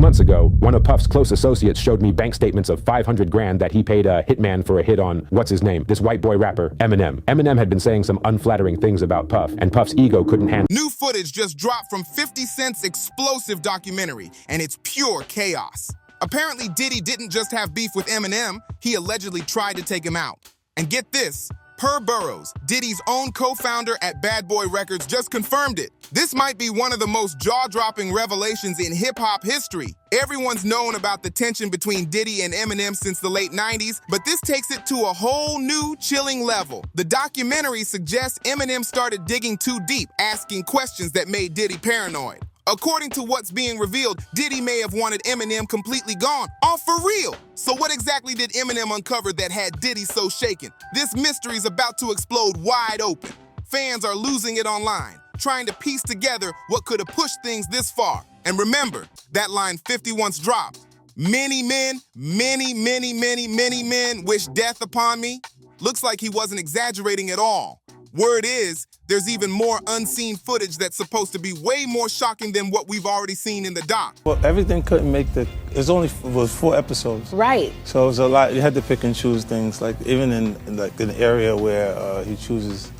months ago, one of Puff's close associates showed me bank statements of 500 grand that he paid a hitman for a hit on, what's his name, this white boy rapper, Eminem. Eminem had been saying some unflattering things about Puff, and Puff's ego couldn't handle. New footage just dropped from 50 Cent's explosive documentary, and it's pure chaos. Apparently, Diddy didn't just have beef with Eminem, he allegedly tried to take him out. And get this, per Burroughs, Diddy's own co-founder at Bad Boy Records just confirmed it. This might be one of the most jaw-dropping revelations in hip-hop history. Everyone's known about the tension between Diddy and Eminem since the late 90s, but this takes it to a whole new, chilling level. The documentary suggests Eminem started digging too deep, asking questions that made Diddy paranoid. According to what's being revealed, Diddy may have wanted Eminem completely gone. Oh, for real? So what exactly did Eminem uncover that had Diddy so shaken? This mystery's about to explode wide open. Fans are losing it online, trying to piece together what could have pushed things this far. And remember, that line 50 once dropped. Many men, many men wish death upon me. Looks like he wasn't exaggerating at all. Word is, there's even more unseen footage that's supposed to be way more shocking than what we've already seen in the doc. Well, everything couldn't make it was 4 episodes. Right. So it was a lot, you had to pick and choose things, like even in an area where he chooses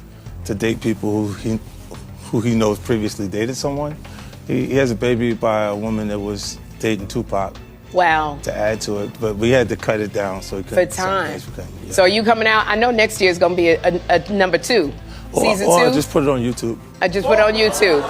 to date people who he knows previously dated someone. He has a baby by a woman that was dating Tupac. Wow. To add to it, but we had to cut it down so he couldn't. For time. Yeah. So are you coming out? I know next year is going to be a number 2. Season 2? I just put it on YouTube. I just put it on YouTube.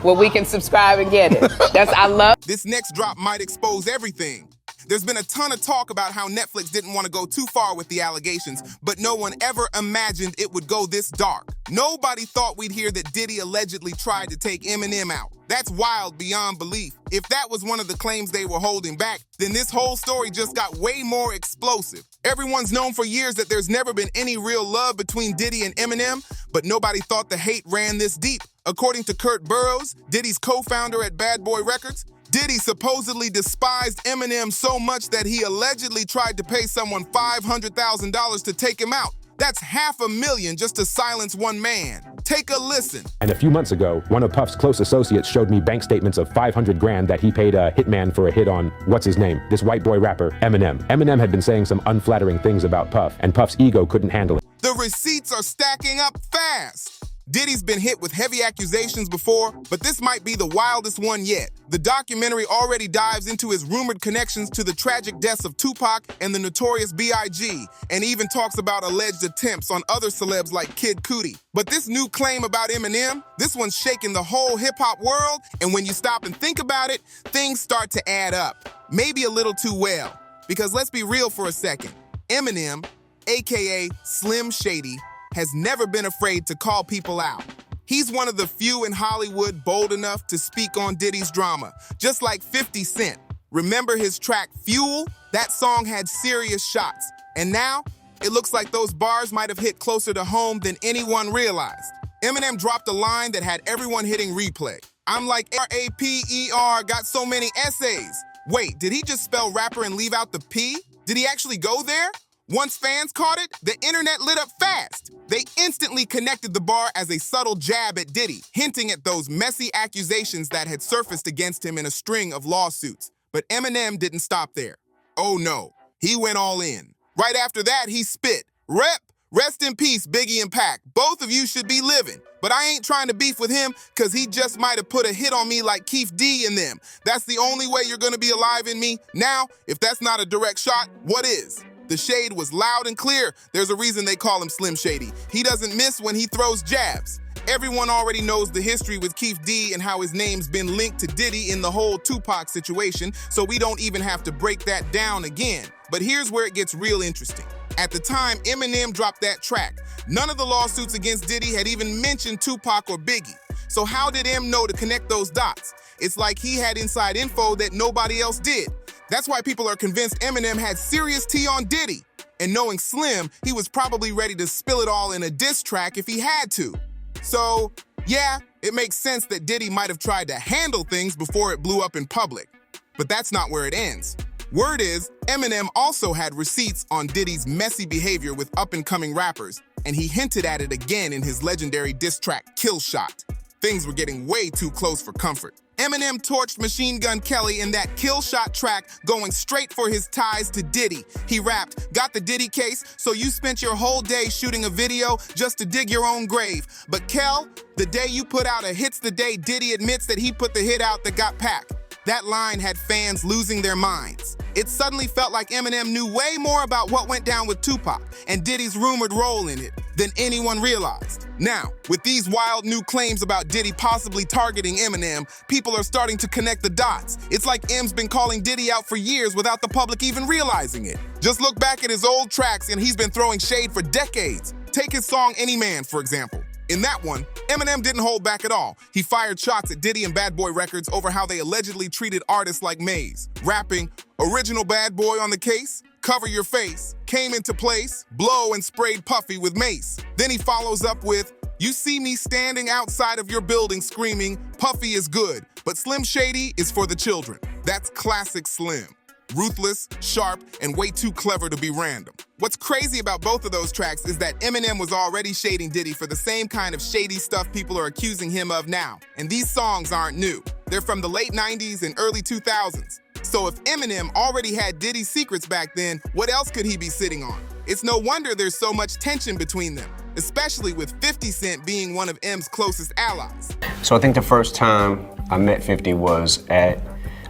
Well, we can subscribe and get it. I love. This next drop might expose everything. There's been a ton of talk about how Netflix didn't want to go too far with the allegations, but no one ever imagined it would go this dark. Nobody thought we'd hear that Diddy allegedly tried to take Eminem out. That's wild beyond belief. If that was one of the claims they were holding back, then this whole story just got way more explosive. Everyone's known for years that there's never been any real love between Diddy and Eminem, but nobody thought the hate ran this deep. According to Kurt Burroughs, Diddy's co-founder at Bad Boy Records, Diddy supposedly despised Eminem so much that he allegedly tried to pay someone $500,000 to take him out. That's $500,000 just to silence one man. Take a listen. And a few months ago, one of Puff's close associates showed me bank statements of 500 grand that he paid a hitman for a hit on, what's his name, this white boy rapper, Eminem. Eminem had been saying some unflattering things about Puff, and Puff's ego couldn't handle it. The receipts are stacking up fast. Diddy's been hit with heavy accusations before, but this might be the wildest one yet. The documentary already dives into his rumored connections to the tragic deaths of Tupac and the notorious B.I.G., and even talks about alleged attempts on other celebs like Kid Cudi. But this new claim about Eminem, this one's shaking the whole hip-hop world, and when you stop and think about it, things start to add up. Maybe a little too well. Because let's be real for a second. Eminem, aka Slim Shady, has never been afraid to call people out. He's one of the few in Hollywood bold enough to speak on Diddy's drama, just like 50 Cent. Remember his track Fuel? That song had serious shots. And now, it looks like those bars might have hit closer to home than anyone realized. Eminem dropped a line that had everyone hitting replay. I'm like R-A-P-E-R, got so many essays. Wait, did he just spell rapper and leave out the P? Did he actually go there? Once fans caught it, the internet lit up fast. They instantly connected the bar as a subtle jab at Diddy, hinting at those messy accusations that had surfaced against him in a string of lawsuits. But Eminem didn't stop there. Oh no, he went all in. Right after that, he spit, "Rep, rest in peace, Biggie and Pac. Both of you should be living. But I ain't trying to beef with him because he just might have put a hit on me like Keith D and them. That's the only way you're gonna be alive in me. Now, if that's not a direct shot, what is?" The shade was loud and clear. There's a reason they call him Slim Shady. He doesn't miss when he throws jabs. Everyone already knows the history with Keith D and how his name's been linked to Diddy in the whole Tupac situation, so we don't even have to break that down again. But here's where it gets real interesting. At the time Eminem dropped that track, none of the lawsuits against Diddy had even mentioned Tupac or Biggie. So how did M know to connect those dots? It's like he had inside info that nobody else did. That's why people are convinced Eminem had serious tea on Diddy. And knowing Slim, he was probably ready to spill it all in a diss track if he had to. So, yeah, it makes sense that Diddy might have tried to handle things before it blew up in public. But that's not where it ends. Word is, Eminem also had receipts on Diddy's messy behavior with up-and-coming rappers, and he hinted at it again in his legendary diss track, Kill Shot. Things were getting way too close for comfort. Eminem torched Machine Gun Kelly in that kill shot track, going straight for his ties to Diddy. He rapped, "Got the Diddy case, so you spent your whole day shooting a video just to dig your own grave. But Kel, the day you put out a hit's the day Diddy admits that he put the hit out that got packed." That line had fans losing their minds. It suddenly felt like Eminem knew way more about what went down with Tupac and Diddy's rumored role in it than anyone realized. Now, with these wild new claims about Diddy possibly targeting Eminem, people are starting to connect the dots. It's like M's been calling Diddy out for years without the public even realizing it. Just look back at his old tracks and he's been throwing shade for decades. Take his song Any Man, for example. In that one, Eminem didn't hold back at all. He fired shots at Diddy and Bad Boy Records over how they allegedly treated artists like Maze, rapping, "Original bad boy on the case, cover your face, came into place, blow and sprayed Puffy with mace." Then he follows up with, "You see me standing outside of your building screaming, Puffy is good, but Slim Shady is for the children." That's classic Slim. Ruthless, sharp, and way too clever to be random. What's crazy about both of those tracks is that Eminem was already shading Diddy for the same kind of shady stuff people are accusing him of now. And these songs aren't new. They're from the late 90s and early 2000s. So if Eminem already had Diddy's secrets back then, what else could he be sitting on? It's no wonder there's so much tension between them, especially with 50 Cent being one of M's closest allies. So I think the first time I met 50 was at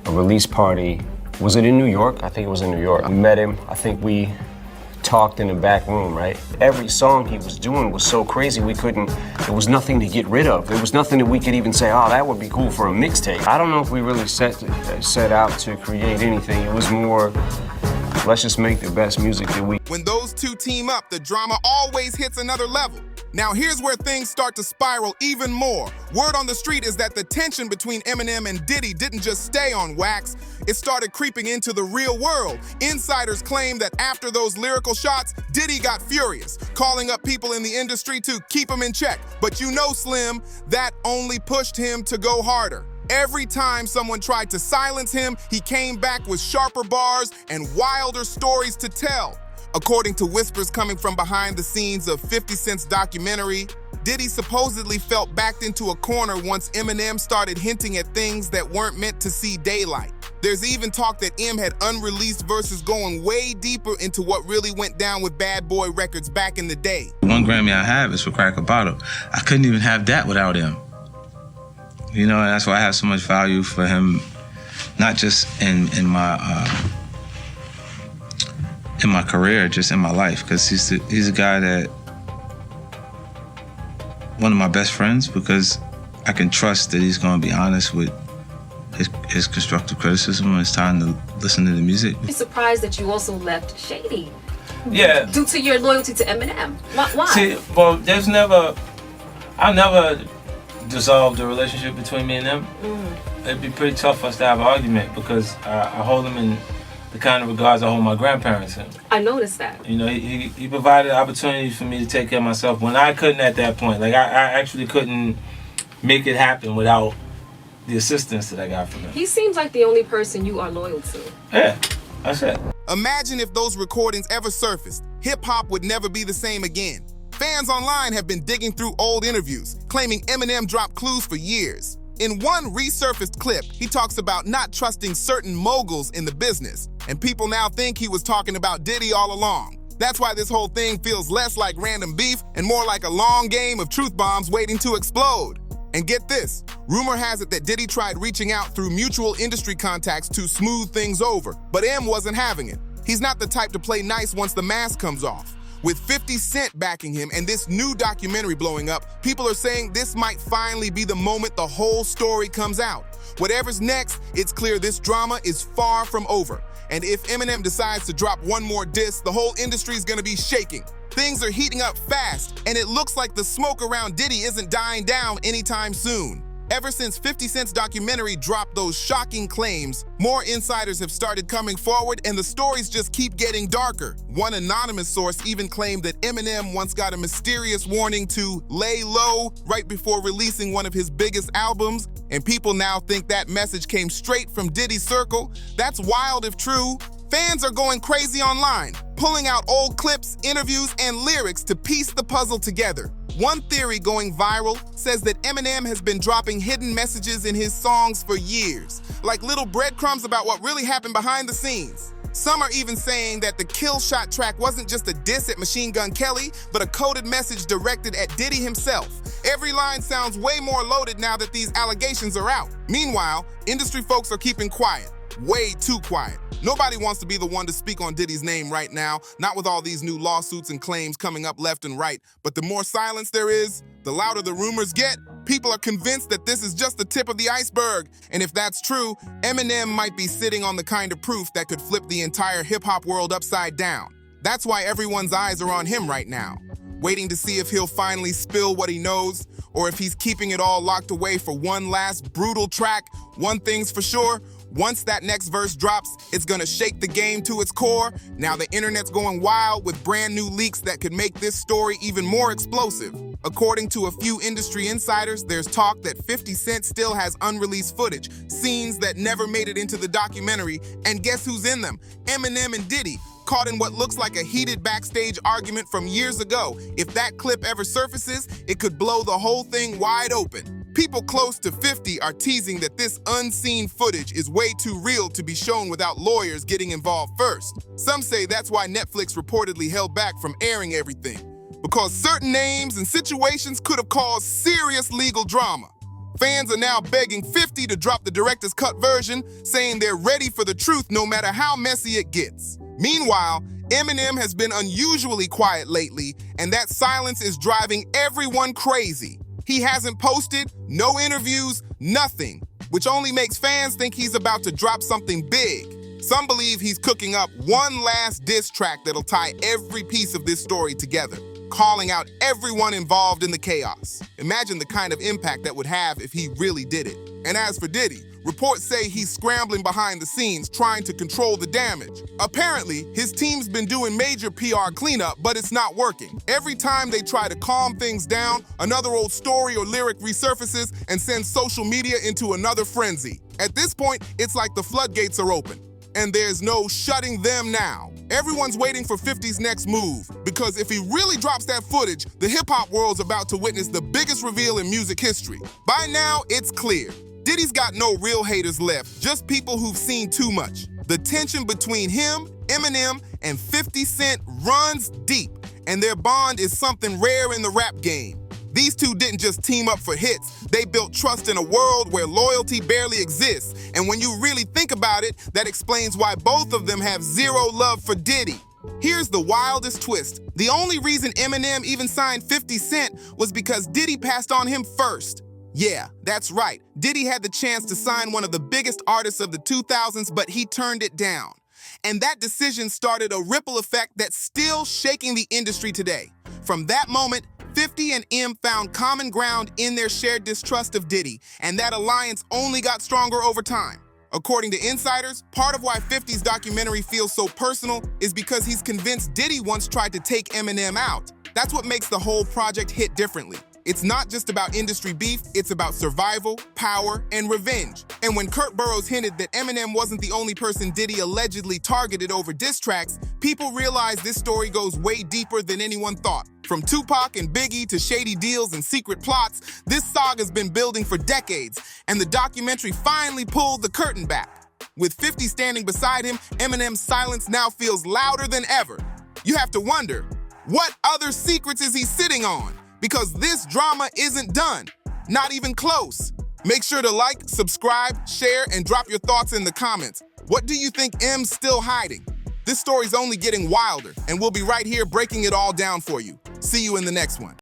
a release party. Was it in New York? I think it was in New York. I met him. I think we talked in the back room, right? Every song he was doing was so crazy there was nothing to get rid of. There was nothing that we could even say, oh, that would be cool for a mixtape. I don't know if we really set out to create anything. It was more, let's just make the best music that we. When those two team up, the drama always hits another level. Now here's where things start to spiral even more. Word on the street is that the tension between Eminem and Diddy didn't just stay on wax, it started creeping into the real world. Insiders claim that after those lyrical shots, Diddy got furious, calling up people in the industry to keep him in check. But you know, Slim, that only pushed him to go harder. Every time someone tried to silence him, he came back with sharper bars and wilder stories to tell. According to whispers coming from behind the scenes of 50 Cent's documentary, Diddy supposedly felt backed into a corner once Eminem started hinting at things that weren't meant to see daylight. There's even talk that M had unreleased verses going way deeper into what really went down with Bad Boy Records back in the day. One Grammy I have is for Crack a Bottle. I couldn't even have that without him. You know, and that's why I have so much value for him, not just in my career, just in my life, because he's a guy that, one of my best friends, because I can trust that he's going to be honest with his constructive criticism when it's time to listen to the music. I'm surprised that you also left Shady. Yeah. Due to your loyalty to Eminem. Why? See, well, I never dissolved the relationship between me and them. It'd be pretty tough for us to have an argument because I hold him in the kind of regards I hold my grandparents in. I noticed that. You know, he provided opportunities for me to take care of myself when I couldn't at that point. Like, I actually couldn't make it happen without the assistance that I got from him. He seems like the only person you are loyal to. Yeah, that's it. Imagine if those recordings ever surfaced. Hip-hop would never be the same again. Fans online have been digging through old interviews, claiming Eminem dropped clues for years. In one resurfaced clip, he talks about not trusting certain moguls in the business, and people now think he was talking about Diddy all along. That's why this whole thing feels less like random beef and more like a long game of truth bombs waiting to explode. And get this, rumor has it that Diddy tried reaching out through mutual industry contacts to smooth things over, but M wasn't having it. He's not the type to play nice once the mask comes off. With 50 Cent backing him and this new documentary blowing up, people are saying this might finally be the moment the whole story comes out. Whatever's next, it's clear this drama is far from over. And if Eminem decides to drop one more diss, the whole industry is gonna be shaking. Things are heating up fast, and it looks like the smoke around Diddy isn't dying down anytime soon. Ever since 50 Cent's documentary dropped those shocking claims, more insiders have started coming forward and the stories just keep getting darker. One anonymous source even claimed that Eminem once got a mysterious warning to lay low right before releasing one of his biggest albums, and people now think that message came straight from Diddy's circle. That's wild if true. Fans are going crazy online, pulling out old clips, interviews, and lyrics to piece the puzzle together. One theory going viral says that Eminem has been dropping hidden messages in his songs for years, like little breadcrumbs about what really happened behind the scenes. Some are even saying that the Kill Shot track wasn't just a diss at Machine Gun Kelly, but a coded message directed at Diddy himself. Every line sounds way more loaded now that these allegations are out. Meanwhile, industry folks are keeping quiet. Way too quiet. Nobody wants to be the one to speak on Diddy's name right now, not with all these new lawsuits and claims coming up left and right. But the more silence there is, the louder the rumors get. People are convinced that this is just the tip of the iceberg. And if that's true, Eminem might be sitting on the kind of proof that could flip the entire hip-hop world upside down. That's why everyone's eyes are on him right now, waiting to see if he'll finally spill what he knows, or if he's keeping it all locked away for one last brutal track. One thing's for sure, once that next verse drops, it's gonna shake the game to its core. Now the internet's going wild with brand new leaks that could make this story even more explosive. According to a few industry insiders, there's talk that 50 Cent still has unreleased footage, scenes that never made it into the documentary, and guess who's in them? Eminem and Diddy, caught in what looks like a heated backstage argument from years ago. If that clip ever surfaces, it could blow the whole thing wide open. People close to 50 are teasing that this unseen footage is way too real to be shown without lawyers getting involved first. Some say that's why Netflix reportedly held back from airing everything, because certain names and situations could have caused serious legal drama. Fans are now begging 50 to drop the director's cut version, saying they're ready for the truth no matter how messy it gets. Meanwhile, Eminem has been unusually quiet lately, and that silence is driving everyone crazy. He hasn't posted, no interviews, nothing, which only makes fans think he's about to drop something big. Some believe he's cooking up one last diss track that'll tie every piece of this story together, calling out everyone involved in the chaos. Imagine the kind of impact that would have if he really did it. And as for Diddy, reports say he's scrambling behind the scenes trying to control the damage. Apparently, his team's been doing major PR cleanup, but it's not working. Every time they try to calm things down, another old story or lyric resurfaces and sends social media into another frenzy. At this point, it's like the floodgates are open, and there's no shutting them now. Everyone's waiting for 50's next move, because if he really drops that footage, the hip-hop world's about to witness the biggest reveal in music history. By now, it's clear. Diddy's got no real haters left, just people who've seen too much. The tension between him, Eminem, and 50 Cent runs deep, and their bond is something rare in the rap game. These two didn't just team up for hits, they built trust in a world where loyalty barely exists. And when you really think about it, that explains why both of them have zero love for Diddy. Here's the wildest twist. The only reason Eminem even signed 50 Cent was because Diddy passed on him first. Yeah, that's right. Diddy had the chance to sign one of the biggest artists of the 2000s, but he turned it down. And that decision started a ripple effect that's still shaking the industry today. From that moment, 50 and M found common ground in their shared distrust of Diddy, and that alliance only got stronger over time. According to insiders, part of why 50's documentary feels so personal is because he's convinced Diddy once tried to take Eminem out. That's what makes the whole project hit differently. It's not just about industry beef, it's about survival, power, and revenge. And when Kurt Burrows hinted that Eminem wasn't the only person Diddy allegedly targeted over diss tracks, people realized this story goes way deeper than anyone thought. From Tupac and Biggie to shady deals and secret plots, this saga's been building for decades, and the documentary finally pulled the curtain back. With 50 standing beside him, Eminem's silence now feels louder than ever. You have to wonder, what other secrets is he sitting on? Because this drama isn't done, not even close. Make sure to like, subscribe, share, and drop your thoughts in the comments. What do you think M's still hiding? This story's only getting wilder, and we'll be right here breaking it all down for you. See you in the next one.